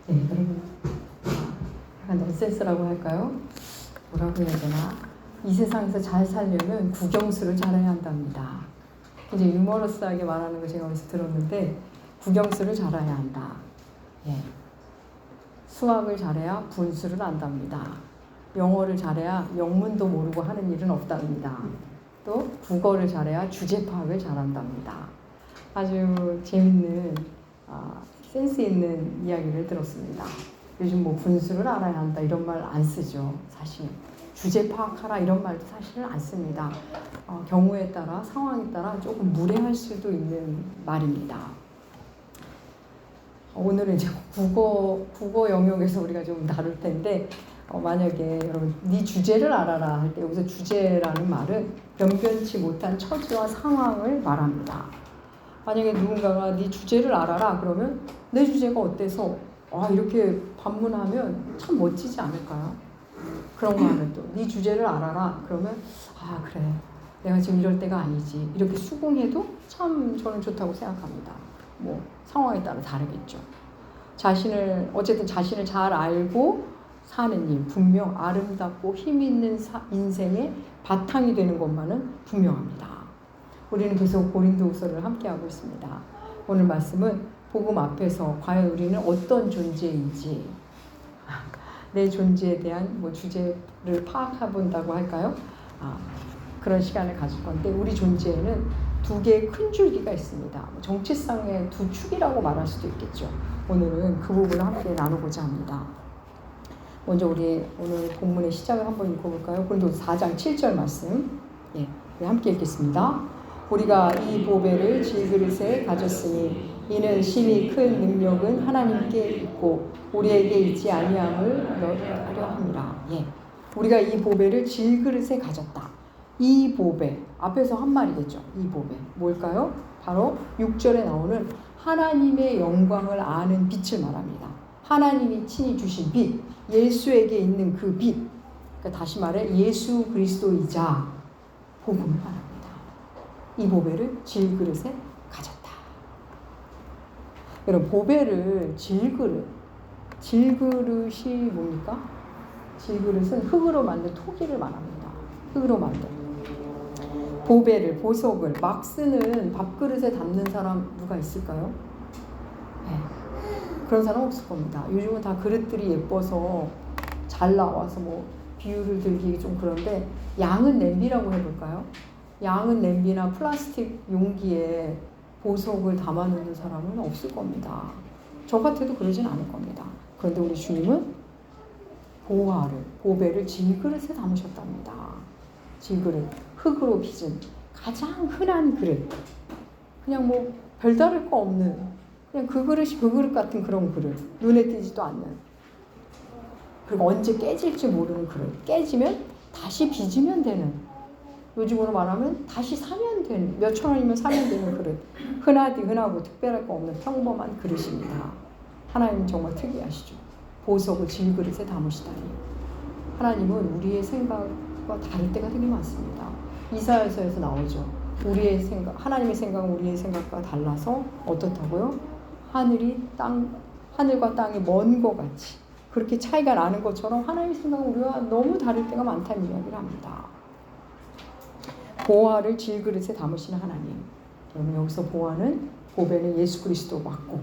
네, 여러분. 약간 넌센스라고 할까요? 뭐라고 해야 되나? 이 세상에서 잘 살려면 국영수를 잘해야 한답니다. 이제 유머러스하게 말하는 거 제가 어디서 들었는데, 국영수를 잘해야 한다. 예. 수학을 잘해야 분수를 안답니다. 영어를 잘해야 영문도 모르고 하는 일은 없답니다. 또 국어를 잘해야 주제 파악을 잘한답니다. 아주 재밌는 센스 있는 이야기를 들었습니다. 요즘 뭐 분수를 알아야 한다 이런 말 안 쓰죠. 사실 주제 파악하라 이런 말도 사실은 안 씁니다. 경우에 따라 상황에 따라 조금 무례할 수도 있는 말입니다. 오늘은 이제 국어 영역에서 우리가 좀 다룰 텐데, 만약에 여러분 네 주제를 알아라 할 때 여기서 주제라는 말은 변변치 못한 처지와 상황을 말합니다. 만약에 누군가가 네 주제를 알아라 그러면 내 주제가 어때서 이렇게 반문하면 참 멋지지 않을까요? 그런 거 하면 또 네 주제를 알아라 그러면 그래 내가 지금 이럴 때가 아니지 이렇게 수긍해도 참 저는 좋다고 생각합니다. 뭐 상황에 따라 다르겠죠. 어쨌든 자신을 잘 알고 사는 일 분명 아름답고 힘 있는 인생의 바탕이 되는 것만은 분명합니다. 우리는 계속 고린도후서를 함께하고 있습니다. 오늘 말씀은 복음 앞에서 과연 우리는 어떤 존재인지 내 존재에 대한 주제를 파악해 본다고 할까요? 그런 시간을 가질 건데 우리 존재에는 두 개의 큰 줄기가 있습니다. 정체성의 두 축이라고 말할 수도 있겠죠. 오늘은 그 부분을 함께 나누고자 합니다. 먼저 우리 오늘 본문의 시작을 한번 읽어볼까요? 고린도서 4장 7절 말씀. 함께 읽겠습니다. 우리가 이 보배를 질그릇에 가졌으니 이는 심히 큰 능력은 하나님께 있고 우리에게 있지 아니함을 너희하려 함이라. 우리가 이 보배를 질그릇에 가졌다. 이 보배 앞에서 한 말이겠죠. 이 보배 뭘까요? 바로 6절에 나오는 하나님의 영광을 아는 빛을 말합니다. 하나님이 친히 주신 빛, 예수에게 있는 그 빛. 그러니까 다시 말해 예수 그리스도이자 복음을 말합니다. 이 보배를 질그릇에 가졌다. 여러분 보배를 질그릇이 뭡니까? 질그릇은 흙으로 만든 토기를 말합니다. 흙으로 만든 보배를 보석을 막 쓰는 밥그릇에 담는 사람 누가 있을까요? 그런 사람 없을 겁니다. 요즘은 다 그릇들이 예뻐서 잘 나와서 비유를 들기 좀 그런데 양은 냄비라고 해볼까요? 양은 냄비나 플라스틱 용기에 보석을 담아놓는 사람은 없을 겁니다. 저 같아도 그러진 않을 겁니다. 그런데 우리 주님은 보배를 질그릇에 담으셨답니다. 질그릇, 흙으로 빚은 가장 흔한 그릇. 그냥 별다를 거 없는 그냥 그 그릇이 그 그릇 같은 그런 그릇. 눈에 띄지도 않는. 그리고 언제 깨질지 모르는 그릇. 깨지면 다시 빚으면 되는. 요즘으로 말하면 다시 사면 되는. 몇천 원이면 사면 되는 그릇. 흔하고 특별할 거 없는 평범한 그릇입니다. 하나님은 정말 특이하시죠. 보석을 질그릇에 담으시다니. 하나님은 우리의 생각과 다를 때가 되게 많습니다. 이사야서에서 나오죠. 하나님의 생각은 우리의 생각과 달라서 어떻다고요? 하늘과 땅이 먼 것 같이 그렇게 차이가 나는 것처럼 하나님의 생각은 우리와 너무 다를 때가 많다는 이야기를 합니다. 보화를 질그릇에 담으시는 하나님. 그러면 여기서 보배는 예수 그리스도 맞고,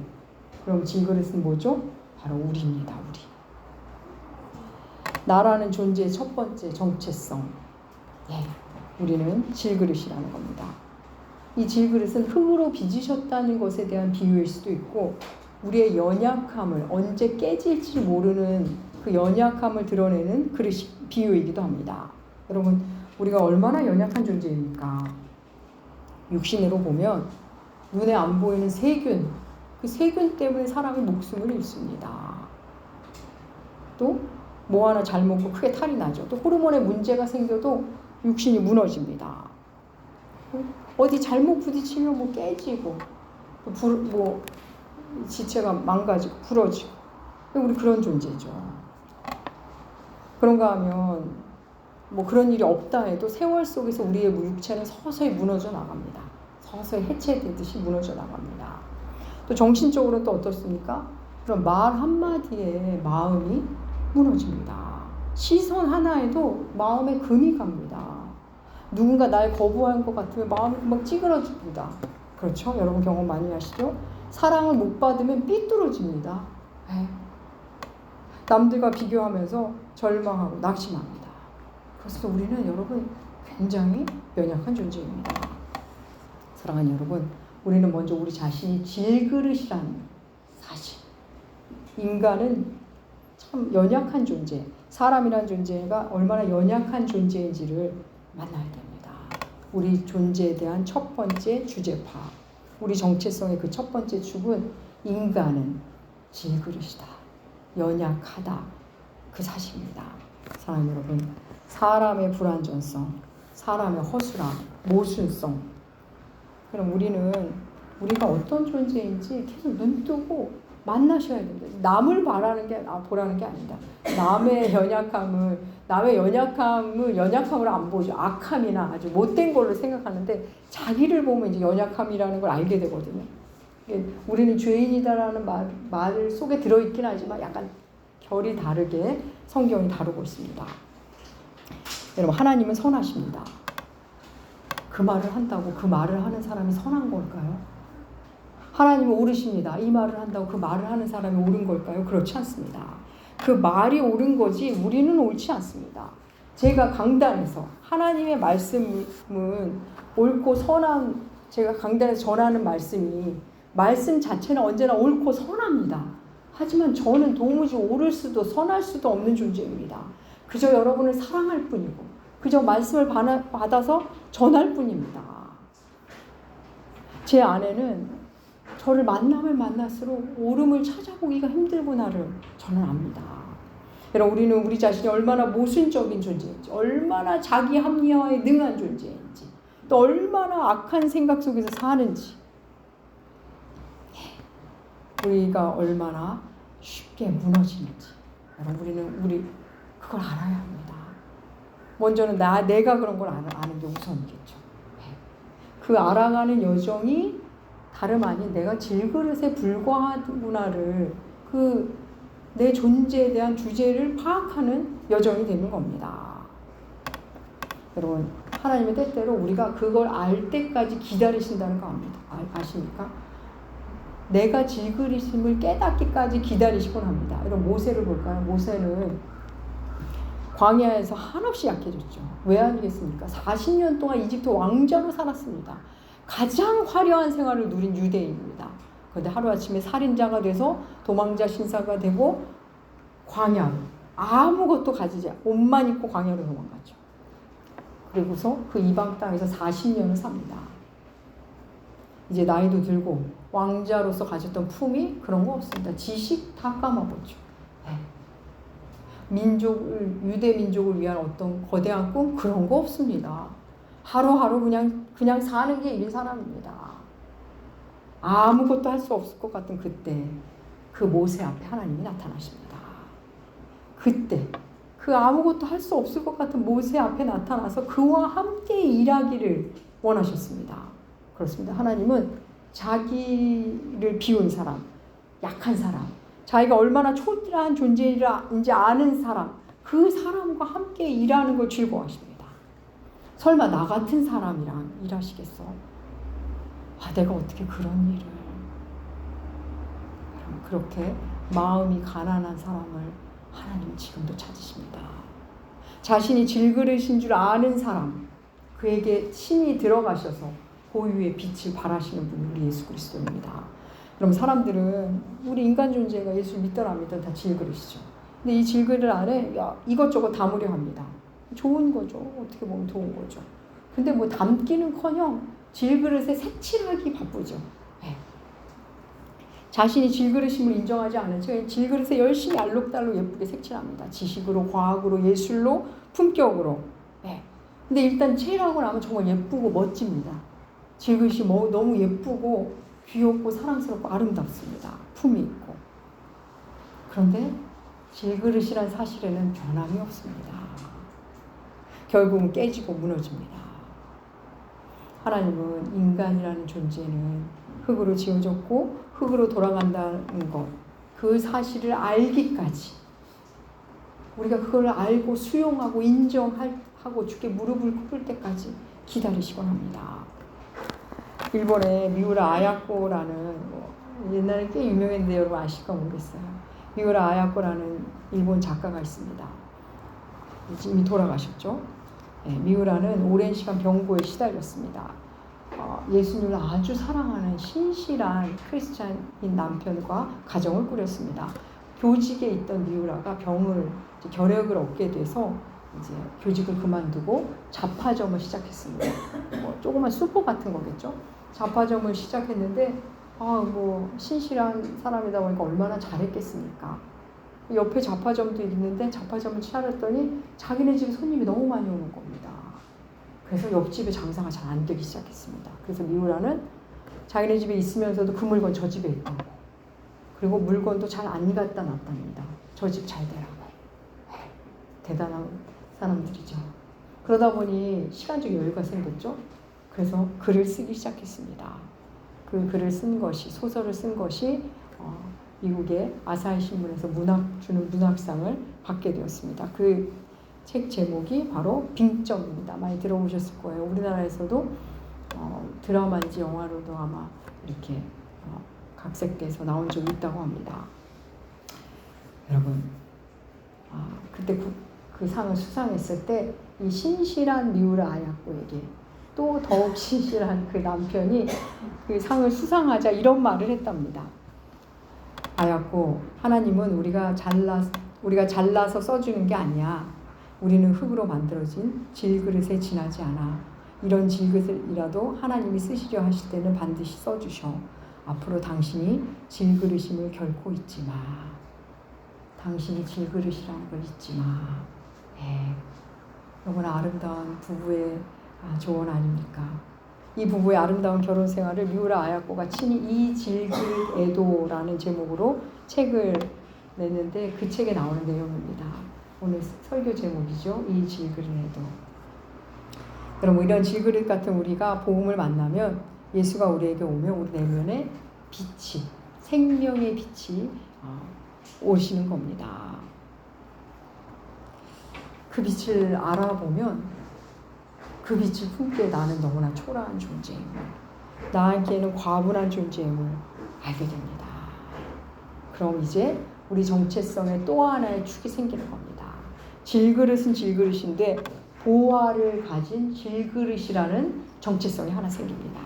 그럼 질그릇은 뭐죠? 바로 우리입니다. 우리. 나라는 존재의 첫 번째 정체성. 우리는 질그릇이라는 겁니다. 이 질그릇은 흙으로 빚으셨다는 것에 대한 비유일 수도 있고 우리의 연약함을 언제 깨질지 모르는 그 연약함을 드러내는 비유이기도 합니다. 여러분 우리가 얼마나 연약한 존재입니까? 육신으로 보면 눈에 안 보이는 세균, 그 세균 때문에 사람이 목숨을 잃습니다. 또 뭐 하나 잘 먹고 크게 탈이 나죠. 또 호르몬에 문제가 생겨도 육신이 무너집니다. 어디 잘못 부딪히면 깨지고 지체가 망가지고 부러지고 우리 그런 존재죠. 그런가 하면 그런 일이 없다 해도 세월 속에서 우리의 육체는 서서히 무너져 나갑니다. 서서히 해체되듯이 무너져 나갑니다. 또 정신적으로는 또 어떻습니까? 그럼 말 한마디에 마음이 무너집니다. 시선 하나에도 마음에 금이 갑니다. 누군가 날 거부한 것 같으면 마음이 금방 찌그러집니다. 그렇죠? 여러분 경험 많이 하시죠? 사랑을 못 받으면 삐뚤어집니다. 남들과 비교하면서 절망하고 낙심합니다. 그래서 우리는 여러분 굉장히 연약한 존재입니다. 사랑하는 여러분, 우리는 먼저 우리 자신이 질그릇이라는 사실. 인간은 참 연약한 존재, 사람이란 존재가 얼마나 연약한 존재인지를 만나야 됩니다. 우리 존재에 대한 첫 번째 주제파, 우리 정체성의 그 첫 번째 축은 인간은 질그릇이다, 연약하다, 그 사실입니다. 사랑하는 여러분, 사람의 불완전성, 사람의 허술함, 모순성. 그럼 우리가 어떤 존재인지 계속 눈뜨고 만나셔야 됩니다. 남을 보라는 게 아니다. 남의 연약함을 안 보죠. 악함이나 아주 못된 걸로 생각하는데 자기를 보면 이제 연약함이라는 걸 알게 되거든요. 우리는 죄인이다라는 말 속에 들어있긴 하지만 약간 결이 다르게 성경이 다루고 있습니다. 여러분, 하나님은 선하십니다. 그 말을 한다고 그 말을 하는 사람이 선한 걸까요? 하나님은 옳으십니다. 이 말을 한다고 그 말을 하는 사람이 옳은 걸까요? 그렇지 않습니다. 그 말이 옳은 거지 우리는 옳지 않습니다. 제가 강단에서 하나님의 말씀은 옳고 선한, 제가 강단에서 전하는 말씀 자체는 언제나 옳고 선합니다. 하지만 저는 도무지 옳을 수도 선할 수도 없는 존재입니다. 그저 여러분을 사랑할 뿐이고 그저 말씀을 받아서 전할 뿐입니다. 제 안에는 저를 만나면 만날수록 옳음을 찾아보기가 힘들구나를 저는 압니다. 여러분, 우리는 우리 자신이 얼마나 모순적인 존재인지, 얼마나 자기 합리화에 능한 존재인지, 또 얼마나 악한 생각 속에서 사는지, 우리가 얼마나 쉽게 무너지는지, 여러분, 우리 그걸 알아야 합니다. 먼저는 내가 그런 걸 아는 게 우선이겠죠. 그 알아가는 여정이 다름 아닌 내가 질그릇에 불과하구나를, 내 존재에 대한 주제를 파악하는 여정이 되는 겁니다. 여러분, 하나님의 때때로 우리가 그걸 알 때까지 기다리신다는 거 압니다. 아십니까? 내가 질그릇임을 깨닫기까지 기다리시곤 합니다. 여러분, 모세를 볼까요? 모세는 광야에서 한없이 약해졌죠. 왜 아니겠습니까? 40년 동안 이집트 왕자로 살았습니다. 가장 화려한 생활을 누린 유대인입니다. 그런데 하루아침에 살인자가 돼서 도망자 신사가 되고 광야로, 아무것도 가지지, 옷만 입고 광야로 도망갔죠. 그리고서 그 이방 땅에서 40년을 삽니다. 이제 나이도 들고 왕자로서 가졌던 품위, 그런 거 없습니다. 지식 다 까먹었죠. 유대 민족을 위한 어떤 거대한 꿈, 그런 거 없습니다. 하루하루 그냥 사는 게 일인 사람입니다. 아무것도 할 수 없을 것 같은 그때 그 모세 앞에 하나님이 나타나십니다. 그때 그 아무것도 할 수 없을 것 같은 모세 앞에 나타나서 그와 함께 일하기를 원하셨습니다. 그렇습니다. 하나님은 자기를 비운 사람, 약한 사람, 자기가 얼마나 초라한 존재인지 아는 사람, 그 사람과 함께 일하는 걸 즐거워하십니다. 설마 나 같은 사람이랑 일하시겠어? 내가 어떻게 그런 일을. 그렇게 마음이 가난한 사람을 하나님은 지금도 찾으십니다. 자신이 질그릇인 줄 아는 사람, 그에게 친히 들어가셔서 고유의 빛을 발하시는 분이 우리 예수 그리스도입니다. 그럼 사람들은 우리 인간 존재가 예수를 믿더라 안 믿더라 다 질그릇이죠. 근데 이 질그릇 안에 이것저것 담으려 합니다. 좋은 거죠. 어떻게 보면 좋은 거죠. 근데 뭐 담기는커녕 질그릇에 색칠하기 바쁘죠. 자신이 질그릇임을 인정하지 않은 채 질그릇에 열심히 알록달록 예쁘게 색칠합니다. 지식으로, 과학으로, 예술로, 품격으로. 근데 일단 칠하고 나면 정말 예쁘고 멋집니다. 질그릇이 너무 예쁘고 귀엽고 사랑스럽고 아름답습니다. 품이 있고. 그런데 질그릇이란 사실에는 변함이 없습니다. 결국은 깨지고 무너집니다. 하나님은 인간이라는 존재는 흙으로 지어졌고 흙으로 돌아간다는 것, 그 사실을 알기까지, 우리가 그걸 알고 수용하고 인정하고 주께 무릎을 꿇을 때까지 기다리시곤 합니다. 일본의 미우라 아야코라는 옛날에 꽤 유명했는데 여러분 아실까 모르겠어요. 미우라 아야코라는 일본 작가가 있습니다. 이미 돌아가셨죠. 네, 미우라는 오랜 시간 병고에 시달렸습니다. 예수님을 아주 사랑하는 신실한 크리스찬인 남편과 가정을 꾸렸습니다. 교직에 있던 미우라가 결핵을 얻게 돼서 이제 교직을 그만두고 잡화점을 시작했습니다. 조그만 슈퍼 같은 거겠죠. 잡화점을 시작했는데 신실한 사람이다 보니까 얼마나 잘했겠습니까. 옆에 잡화점도 있는데 잡화점을 차렸더니 자기네 집에 손님이 너무 많이 오는 겁니다. 그래서 옆집에 장사가 잘 안 되기 시작했습니다. 그래서 미우라는 자기네 집에 있으면서도 그 물건 저 집에 있고, 그리고 물건도 잘 안 갖다 놨답니다. 저 집 잘 되라고. 대단한 사람들이죠. 그러다 보니 시간적 여유가 생겼죠. 그래서 글을 쓰기 시작했습니다. 그 글을 쓴 것이, 소설을 쓴 것이 미국의 아사히 신문에서 주는 문학상을 받게 되었습니다. 그 책 제목이 바로 빙점입니다. 많이 들어보셨을 거예요. 우리나라에서도 드라마인지 영화로도 아마 이렇게 각색돼서 나온 적이 있다고 합니다. 여러분, 그때 그 상을 수상했을 때 이 신실한 미우라 아야코에게 또 더욱 신실한 그 남편이 그 상을 수상하자 이런 말을 했답니다. 아야코, 하나님은 우리가 잘라서 써주는 게 아니야. 우리는 흙으로 만들어진 질그릇에 지나지 않아. 이런 질그릇이라도 하나님이 쓰시려 하실 때는 반드시 써주셔. 앞으로 당신이 질그릇임을 결코 잊지 마. 당신이 질그릇이라는 걸 잊지 마. 너무나 아름다운 부부의 조언 아닙니까? 이 부부의 아름다운 결혼 생활을 미우라 아야코가 친히 이 질그릇 애도라는 제목으로 책을 냈는데 그 책에 나오는 내용입니다. 오늘 설교 제목이죠. 이 질그릇 애도. 여러분, 이런 질그릇 같은 우리가 복음을 만나면, 예수가 우리에게 오면 우리 내면에 빛이, 생명의 빛이 오시는 겁니다. 그 빛을 알아보면 그 빛을 품기에 나는 너무나 초라한 존재임을, 나에게는 과분한 존재임을 알게 됩니다. 그럼 이제 우리 정체성에 또 하나의 축이 생기는 겁니다. 질그릇은 질그릇인데 보화를 가진 질그릇이라는 정체성이 하나 생깁니다.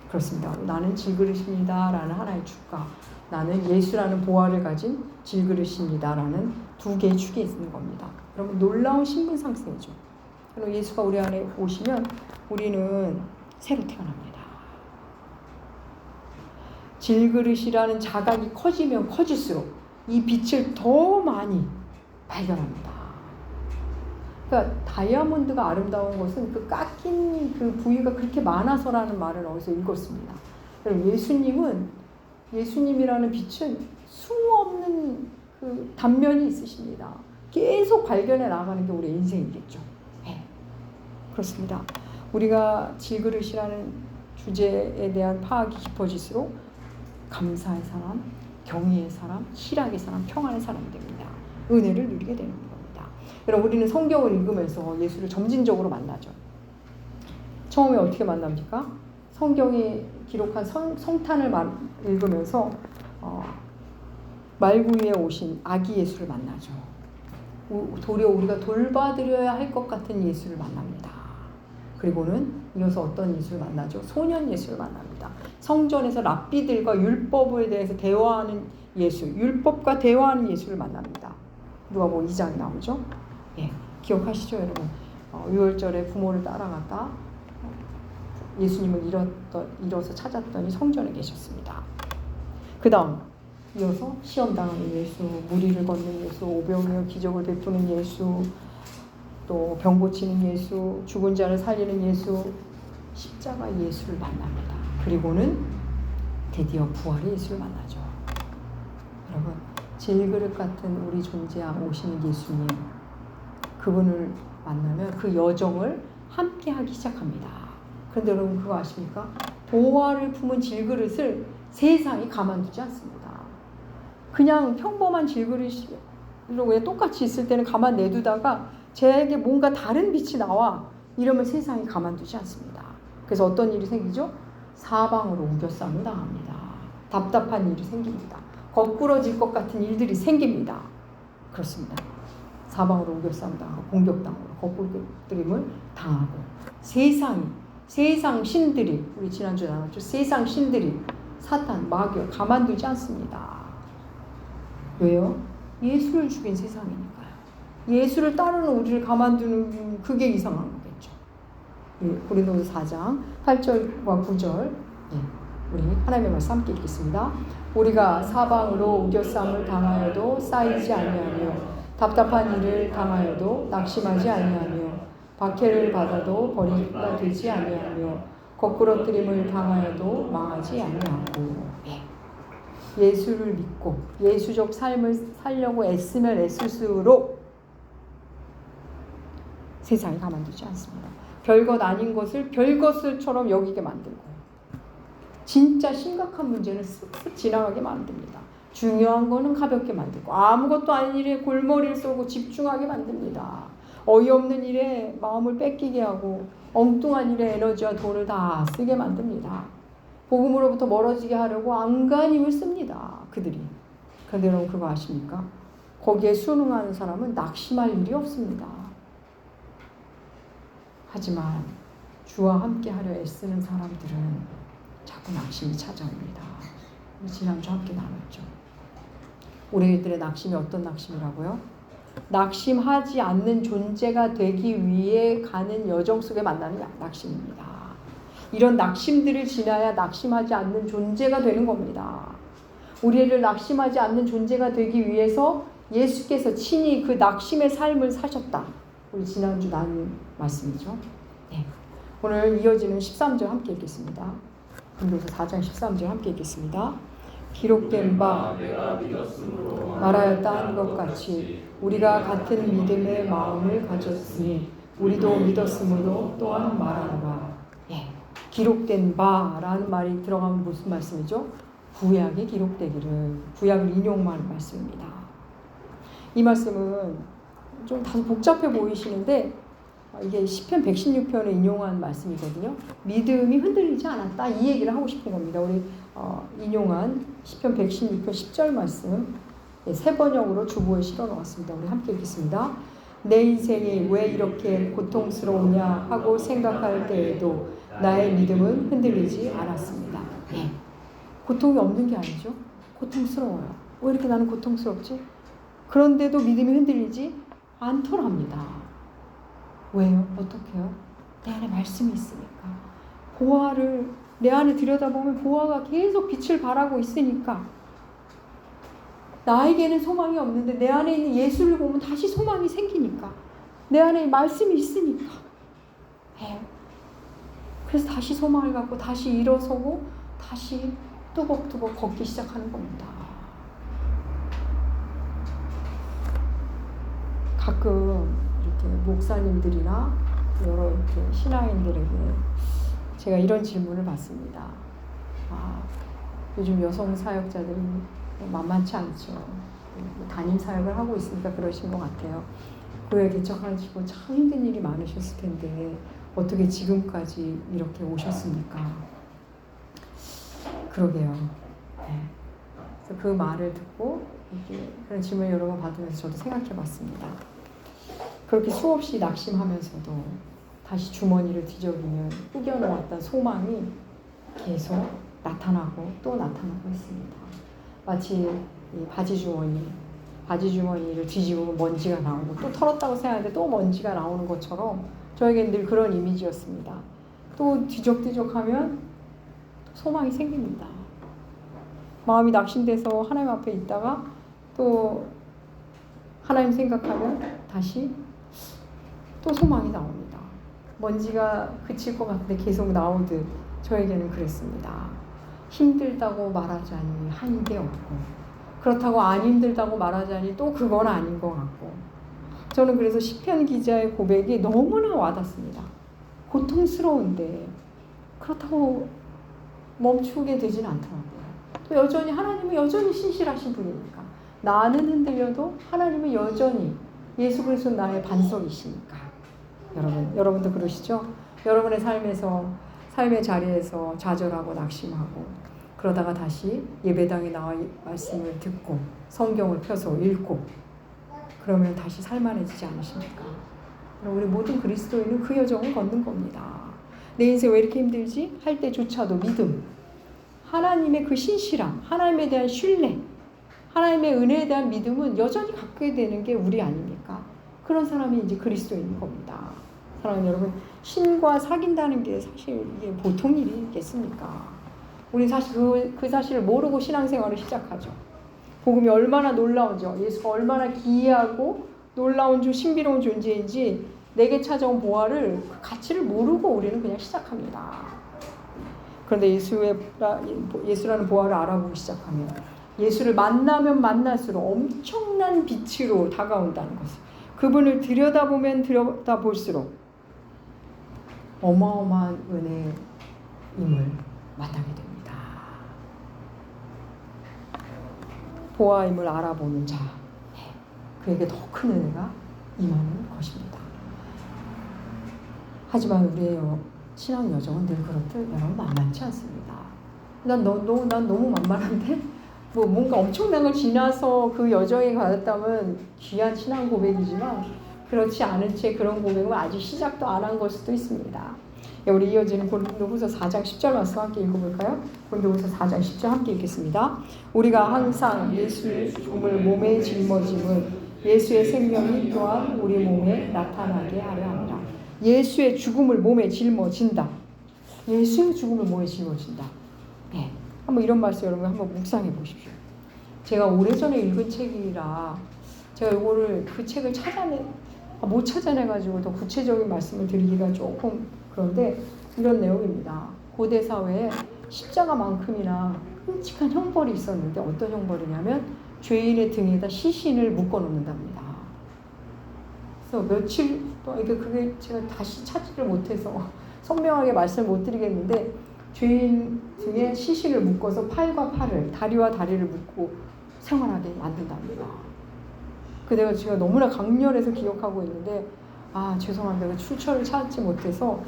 그렇습니다. 나는 질그릇입니다 라는 하나의 축과 나는 예수라는 보화를 가진 질그릇입니다 라는 두 개의 축이 있는 겁니다. 여러분, 놀라운 신분 상승이죠. 그리고 예수가 우리 안에 오시면 우리는 새로 태어납니다. 질그릇이라는 자각이 커지면 커질수록 이 빛을 더 많이 발견합니다. 그러니까 다이아몬드가 아름다운 것은 그 깎인 그 부위가 그렇게 많아서라는 말을 어디서 읽었습니다. 예수님이라는 빛은 수없는 그 단면이 있으십니다. 계속 발견해 나가는 게 우리의 인생이겠죠. 네. 그렇습니다. 우리가 질그릇이라는 주제에 대한 파악이 깊어질수록 감사의 사람, 경의의 사람, 희락의 사람, 평안의 사람이 됩니다. 은혜를 누리게 되는 겁니다. 여러분, 우리는 성경을 읽으면서 예수를 점진적으로 만나죠. 처음에 어떻게 만납니까? 성경이 기록한 성탄을 읽으면서 말구 위에 오신 아기 예수를 만나죠. 도리어 우리가 돌봐드려야 할 것 같은 예수를 만납니다. 그리고는 이어서 어떤 예수를 만나죠? 소년 예수를 만납니다. 성전에서 랍비들과 율법에 대해서 대화하는 예수, 율법과 대화하는 예수를 만납니다. 누가복음 2장에 나오죠. 기억하시죠, 여러분? 유월절에 부모를 따라갔다 예수님을 잃어서 찾았더니 성전에 계셨습니다. 그 다음 이어서 시험당하는 예수, 무리를 걷는 예수, 오병이어 기적을 베푸는 예수, 또 병 고치는 예수, 죽은 자를 살리는 예수, 십자가 예수를 만납니다. 그리고는 드디어 부활의 예수를 만나죠. 여러분, 질그릇 같은 우리 존재에 오시는 예수님, 그분을 만나면 그 여정을 함께 하기 시작합니다. 그런데 여러분, 그거 아십니까? 보화를 품은 질그릇을 세상이 가만두지 않습니다. 그냥 평범한 질그릇으로 그냥 똑같이 있을 때는 가만 내두다가 쟤에게 뭔가 다른 빛이 나와 이러면 세상이 가만두지 않습니다. 그래서 어떤 일이 생기죠? 사방으로 우겨싸움을 당합니다. 답답한 일이 생깁니다. 거꾸러질 것 같은 일들이 생깁니다. 그렇습니다. 사방으로 우겨싸움 당하고 공격당하고 거꾸러뜨림을 당하고 세상 신들이 우리 지난주에 나눴죠. 세상 신들이 사탄, 마귀 가만두지 않습니다. 왜요? 예수를 죽인 세상이니까요. 예수를 따르는 우리를 가만두는 그게 이상한 거겠죠. 고린도서 4장 8절과 9절 우리 하나님의 말씀 함께 읽겠습니다. 우리가 사방으로 우겨싸움을 당하여도 쌓이지 아니하며 답답한 일을 당하여도 낙심하지 아니하며 박해를 받아도 버리가 되지 아니하며 거꾸러뜨림을 당하여도 망하지 아니하고 예수를 믿고 예수적 삶을 살려고 애쓰면 애쓸수록 세상이 가만두지 않습니다. 별것 아닌 것을 별것을처럼 여기게 만들고 진짜 심각한 문제는 쓱쓱 지나가게 만듭니다. 중요한 거는 가볍게 만들고 아무것도 아닌 일에 골머리를 쏘고 집중하게 만듭니다. 어이없는 일에 마음을 뺏기게 하고 엉뚱한 일에 에너지와 돈을 다 쓰게 만듭니다. 복음으로부터 멀어지게 하려고 안간 힘을 씁니다. 그들이. 그런데 여러분 그거 아십니까? 거기에 순응하는 사람은 낙심할 일이 없습니다. 하지만 주와 함께 하려 애쓰는 사람들은 자꾸 낙심이 찾아옵니다. 지난주 함께 나눴죠. 우리들의 낙심이 어떤 낙심이라고요? 낙심하지 않는 존재가 되기 위해 가는 여정 속에 만나는 낙심입니다. 이런 낙심들을 지나야 낙심하지 않는 존재가 되는 겁니다. 우리를 낙심하지 않는 존재가 되기 위해서 예수께서 친히 그 낙심의 삶을 사셨다. 우리 지난주 나눈 말씀이죠. 네. 오늘 이어지는 13절 함께 읽겠습니다. 고린도서 4장 13절 함께 읽겠습니다. 기록된 바 말하였다 한 것 같이 우리가 같은 믿음의 마음을 가졌으니 우리도 믿었으므로 또한 말하노라. 기록된 바라는 말이 들어가면 무슨 말씀이죠? 구약에 기록되기를 구약을 인용한 말씀입니다. 이 말씀은 좀 다소 복잡해 보이시는데 이게 시편 116편에 인용한 말씀이거든요. 믿음이 흔들리지 않았다 이 얘기를 하고 싶은 겁니다. 우리 인용한 시편 116편 10절 말씀 세 번역으로 주보에 실어 놓았습니다. 우리 함께 읽겠습니다. 내 인생이 왜 이렇게 고통스러우냐 하고 생각할 때에도 나의 믿음은 흔들리지 않았습니다. 고통이 없는 게 아니죠. 고통스러워요. 왜 이렇게 나는 고통스럽지? 그런데도 믿음이 흔들리지 않더랍니다. 왜요? 어떻게요? 내 안에 말씀이 있으니까. 보화를 내 안에 들여다보면 보화가 계속 빛을 발하고 있으니까 나에게는 소망이 없는데 내 안에 있는 예수를 보면 다시 소망이 생기니까 내 안에 말씀이 있으니까 그래서 다시 소망을 갖고 다시 일어서고 다시 뚜벅뚜벅 걷기 시작하는 겁니다. 가끔 이렇게 목사님들이나 여러 이렇게 신앙인들에게 제가 이런 질문을 받습니다. 요즘 여성 사역자들이 만만치 않죠. 담임 사역을 하고 있으니까 그러신 것 같아요. 교회 개척하시고 참 힘든 일이 많으셨을 텐데 어떻게 지금까지 이렇게 오셨습니까? 그러게요. 그래서 그 말을 듣고 이렇게 그런 질문을 여러 번 받으면서 저도 생각해봤습니다. 그렇게 수없이 낙심하면서도 다시 주머니를 뒤적이면 꾸겨놓았던 소망이 계속 나타나고 또 나타나고 있습니다. 마치 이 바지 주머니를 뒤집으면 먼지가 나오고 또 털었다고 생각하는데 또 먼지가 나오는 것처럼 저에게는 늘 그런 이미지였습니다. 또 뒤적뒤적하면 소망이 생깁니다. 마음이 낙심돼서 하나님 앞에 있다가 또 하나님 생각하면 다시 또 소망이 나옵니다. 먼지가 그칠 것 같은데 계속 나오듯 저에게는 그랬습니다. 힘들다고 말하자니 한 게 없고 그렇다고 안 힘들다고 말하자니 또 그건 아닌 것 같고 저는 그래서 시편 기자의 고백이 너무나 와닿습니다. 고통스러운데 그렇다고 멈추게 되진 않더라고요. 또 여전히 하나님은 여전히 신실하신 분이니까 나는 흔들려도 하나님은 여전히 예수 그리스도 나의 반석이시니까. 여러분도 그러시죠? 여러분의 삶의 자리에서 좌절하고 낙심하고 그러다가 다시 예배당에 나와 말씀을 듣고 성경을 펴서 읽고 그러면 다시 살만해지지 않으십니까? 우리 모든 그리스도인은 그 여정을 걷는 겁니다. 내 인생 왜 이렇게 힘들지? 할 때조차도 믿음, 하나님의 그 신실함, 하나님에 대한 신뢰, 하나님의 은혜에 대한 믿음은 여전히 갖게 되는 게 우리 아닙니까? 그런 사람이 이제 그리스도인인 겁니다. 사랑하는 여러분, 신과 사귄다는 게 사실 이게 보통 일이겠습니까? 우리 사실 그 사실을 모르고 신앙생활을 시작하죠. 복음이 얼마나 놀라운지, 예수가 얼마나 기이하고 놀라운 신비로운 존재인지 내게 찾아온 보화를 그 가치를 모르고 우리는 그냥 시작합니다. 그런데 예수라는 보화를 알아보기 시작하면 예수를 만나면 만날수록 엄청난 빛으로 다가온다는 것을, 그분을 들여다보면 들여다볼수록 어마어마한 은혜임을 만나게 됩니다. 보아임을 알아보는 자, 그에게 더 큰 은혜가 임하는 것입니다. 하지만 우리의 신앙 여정은 늘 그렇듯 여러분 만만치 않습니다. 난 너무 만만한데? 뭔가 엄청난 걸 지나서 그 여정에 가졌다면 귀한 신앙 고백이지만 그렇지 않은 채 그런 고백은 아직 시작도 안 한 걸 수도 있습니다. 우리 이어지는 고린도후서 4장 10절 말씀 함께 읽어볼까요? 고린도후서 4장 10절 함께 읽겠습니다. 우리가 항상 예수의 죽음을 몸에 짊어짐은 예수의 생명이 또한 우리 몸에 나타나게 하려 합니다. 예수의 죽음을 몸에 짊어진다. 예수의 죽음을 몸에 짊어진다. 네. 한번 이런 말씀 여러분 한번 묵상해 보십시오. 제가 오래전에 읽은 책이라 제가 이거를 그 책을 못 찾아내가지고 더 구체적인 말씀을 드리기가 조금 그런데 이런 내용입니다. 고대 사회에 십자가만큼이나 끔찍한 형벌이 있었는데 어떤 형벌이냐면 죄인의 등에다 시신을 묶어 놓는답니다. 그래서 며칠 동안 그게 제가 다시 찾지를 못해서 선명하게 말씀을 못 드리겠는데 죄인 등에 시신을 묶어서 팔과 팔을, 다리와 다리를 묶고 생활하게 만든답니다. 그때가 제가 너무나 강렬해서 기억하고 있는데 죄송합니다. 출처를 찾지 못해서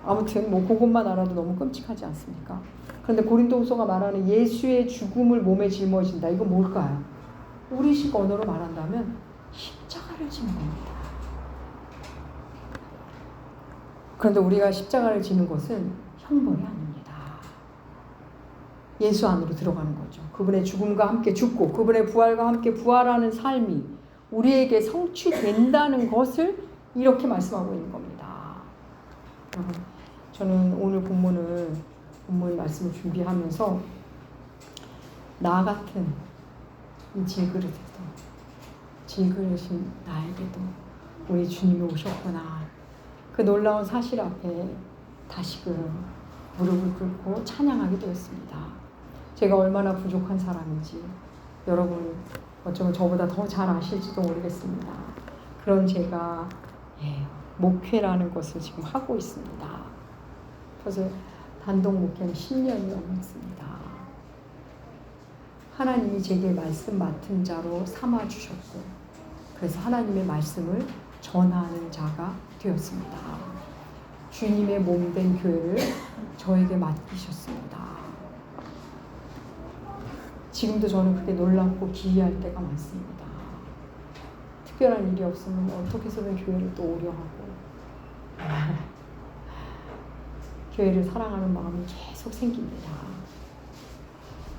아무튼 그것만 알아도 너무 끔찍하지 않습니까? 그런데 고린도후서가 말하는 예수의 죽음을 몸에 짊어진다. 이건 뭘까요? 우리식 언어로 말한다면 십자가를 지는 겁니다. 그런데 우리가 십자가를 지는 것은 형벌이 아닙니다. 예수 안으로 들어가는 거죠. 그분의 죽음과 함께 죽고 그분의 부활과 함께 부활하는 삶이 우리에게 성취된다는 것을 이렇게 말씀하고 있는 겁니다. 저는 오늘 본문 말씀을 준비하면서 나 같은 이 질그릇인 나에게도 우리 주님이 오셨구나. 그 놀라운 사실 앞에 다시금 무릎을 꿇고 찬양하게 되었습니다. 제가 얼마나 부족한 사람인지 여러분 어쩌면 저보다 더 잘 아실지도 모르겠습니다. 그런 제가 목회라는 것을 지금 하고 있습니다. 그래서 단독 목회는 10년이 넘었습니다. 하나님이 제게 말씀 맡은 자로 삼아주셨고 그래서 하나님의 말씀을 전하는 자가 되었습니다. 주님의 몸된 교회를 저에게 맡기셨습니다. 지금도 저는 그게 놀랍고 기이할 때가 많습니다. 특별한 일이 없으면 어떻게 해서든 교회를 또 오려 하고 교회를 사랑하는 마음이 계속 생깁니다.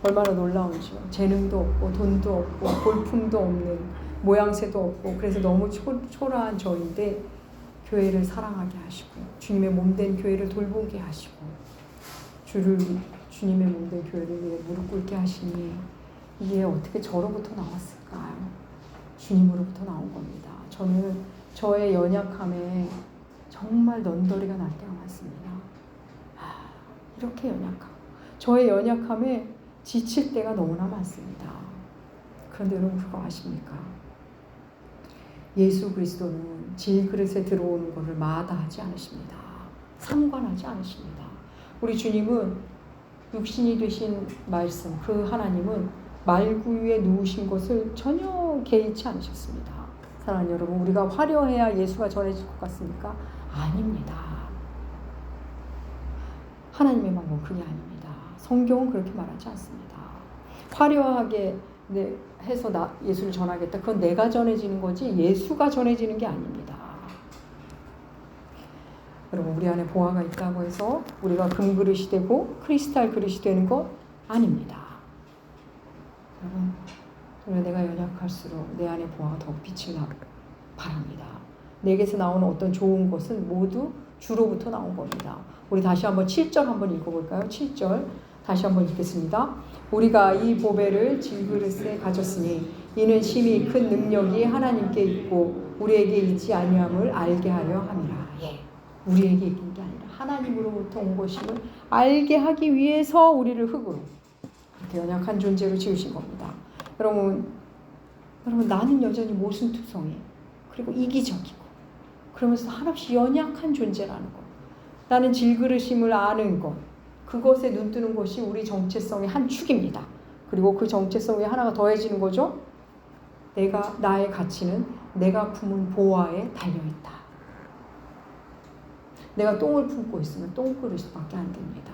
얼마나 놀라운지요. 재능도 없고 돈도 없고 볼품도 없는 모양새도 없고 그래서 너무 초라한 저인데 교회를 사랑하게 하시고 주님의 몸된 교회를 돌보게 하시고 주님의 몸된 교회를 위해 무릎 꿇게 하시니 이게 어떻게 저로부터 나왔을까요? 주님으로부터 나온 겁니다. 저는 저의 연약함에 정말 넌더리가 날 때가 많습니다. 이렇게 연약하고 저의 연약함에 지칠 때가 너무나 많습니다. 그런데 여러분 그거 아십니까? 예수 그리스도는 질그릇에 들어오는 것을 마다하지 않으십니다. 상관하지 않으십니다. 우리 주님은 육신이 되신 말씀, 그 하나님은 말구 위에 누우신 것을 전혀 개의치 않으셨습니다. 사랑하는 여러분, 우리가 화려해야 예수가 전해질 것 같습니까? 아닙니다. 하나님의 방법은 그게 아닙니다. 성경은 그렇게 말하지 않습니다. 화려하게 해서 예수를 전하겠다. 그건 내가 전해지는 거지 예수가 전해지는 게 아닙니다. 여러분, 우리 안에 보화가 있다고 해서 우리가 금그릇이 되고 크리스탈 그릇이 되는 것 아닙니다. 여러분, 내가 연약할수록 내 안에 보화가 더 빛을 바랍니다. 내게서 나오는 어떤 좋은 것은 모두 주로부터 나온 겁니다. 우리 다시 한번 7절 한번 읽어볼까요? 7절 다시 한번 읽겠습니다. 우리가 이 보배를 질그릇에 가졌으니 이는 심히 큰 능력이 하나님께 있고 우리에게 있지 아니함을 알게 하려 함이라. 우리에게 있는 게 아니라 하나님으로부터 온 것임을 알게 하기 위해서 우리를 흙으로 그렇게 연약한 존재로 지으신 겁니다. 여러분 나는 여전히 모순투성이 그리고 이기적이고 그러면서 한없이 연약한 존재라는 것, 나는 질그릇임을 아는 것, 그것에 눈뜨는 것이 우리 정체성의 한 축입니다. 그리고 그 정체성에 하나가 더해지는 거죠. 나의 가치는 내가 품은 보화에 달려있다. 내가 똥을 품고 있으면 똥그릇밖에 안 됩니다.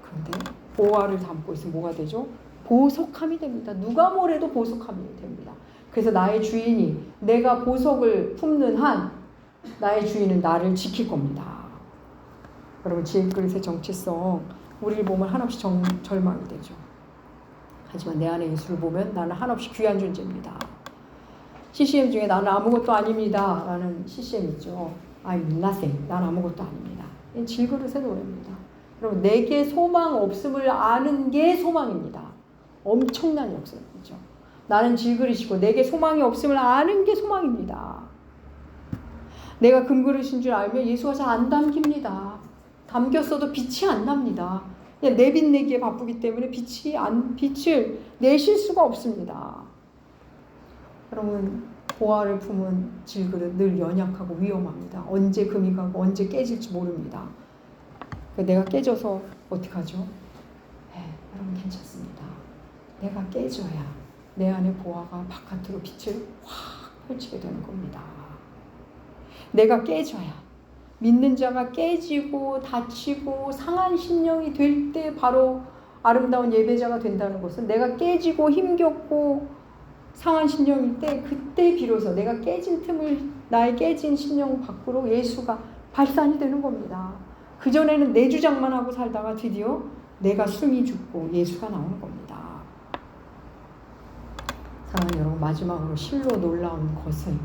그런데 보화를 담고 있으면 뭐가 되죠? 보석함이 됩니다. 누가 뭐래도 보석함이 됩니다. 그래서 나의 주인이 내가 보석을 품는 한 나의 주인은 나를 지킬 겁니다. 여러분, 질그릇의 정체성, 우리를 보면 한없이 절망이 되죠. 하지만 내 안에 예수를 보면 나는 한없이 귀한 존재입니다. CCM 중에 나는 아무것도 아닙니다 라는 CCM 있죠. I'm nothing. 난 아무것도 아닙니다. 이건 질그릇의 노래입니다. 여러분, 내게 소망 없음을 아는 게 소망입니다. 엄청난 역사이죠. 나는 질그릇이고 내게 소망이 없음을 아는 게 소망입니다. 내가 금그릇인 줄 알면 예수가 잘 안 담깁니다. 담겼어도 빛이 안 납니다. 그냥 내빚 내기에 바쁘기 때문에 빛을 내실 수가 없습니다. 여러분, 보화를 품은 질그릇 늘 연약하고 위험합니다. 언제 금이 가고 언제 깨질지 모릅니다. 내가 깨져서 어떡하죠? 여러분, 괜찮습니다. 내가 깨져야 내 안에 보화가 바깥으로 빛을 확 펼치게 되는 겁니다. 내가 깨져야, 믿는 자가 깨지고 다치고 상한 심령이 될 때 바로 아름다운 예배자가 된다는 것은 내가 깨지고 힘겹고 상한 심령일 때 그때 비로소 내가 깨진 틈을 나의 깨진 심령 밖으로 예수가 발산이 되는 겁니다. 그전에는 내 주장만 하고 살다가 드디어 내가 숨이 죽고 예수가 나오는 겁니다. 사랑하는 여러분, 마지막으로 실로 놀라운 것은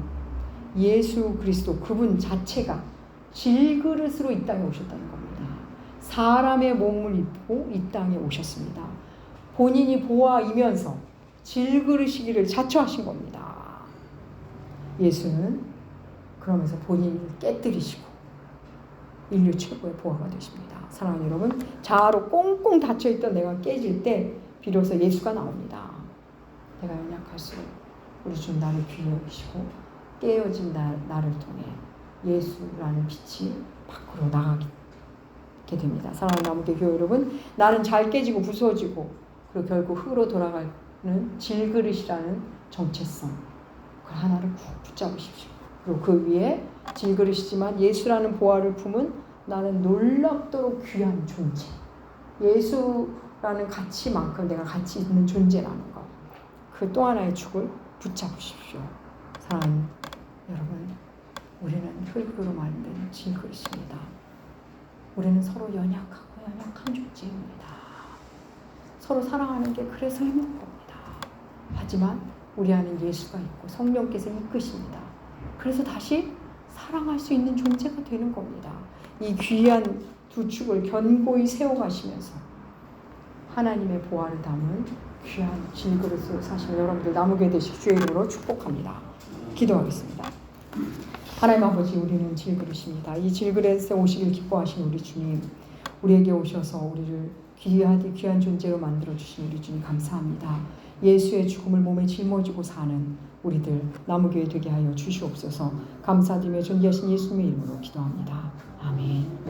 예수 그리스도 그분 자체가 질그릇으로 이 땅에 오셨다는 겁니다. 사람의 몸을 입고 이 땅에 오셨습니다. 본인이 보아이면서 질그릇이기를 자처하신 겁니다. 예수는 그러면서 본인을 깨뜨리시고 인류 최고의 보아가 되십니다. 사랑하는 여러분, 자아로 꽁꽁 닫혀있던 내가 깨질 때 비로소 예수가 나옵니다. 내가 연약할수록 우리 주 나를 귀히 여기시고 깨어진 나를 통해 예수라는 빛이 밖으로 나가게 됩니다. 사랑하는 나무교 교회 여러분, 나는 잘 깨지고 부서지고 그리고 결국 흙으로 돌아가는 질그릇이라는 정체성, 그걸 하나를 푹 붙잡으십시오. 그리고 그 위에 질그릇이지만 예수라는 보화를 품은 나는 놀랍도록 귀한 존재, 예수라는 가치만큼 내가 가치 있는 존재라는 것, 그 또 하나의 축을 붙잡으십시오. 사랑하는 여러분, 우리는 흙으로 만든 질그릇입니다. 우리는 서로 연약한 존재입니다. 서로 사랑하는 게 그래서 힘든 겁니다. 하지만 우리 안에 예수가 있고 성령께서 이끄십니다. 그래서 다시 사랑할 수 있는 존재가 되는 겁니다. 이 귀한 두 축을 견고히 세워가시면서 하나님의 보화를 담은 귀한 질그릇으로 사시는 여러분들 나무게 되실 주의 이름으로 축복합니다. 기도하겠습니다. 하나님 아버지, 우리는 질그릇입니다. 이 질그릇에 오시길 기뻐하신 우리 주님, 우리에게 오셔서 우리를 귀한 존재로 만들어주신 우리 주님 감사합니다. 예수의 죽음을 몸에 짊어지고 사는 우리들 나무교회 되게 하여 주시옵소서. 감사드리며 존귀하신 예수님의 이름으로 기도합니다. 아멘.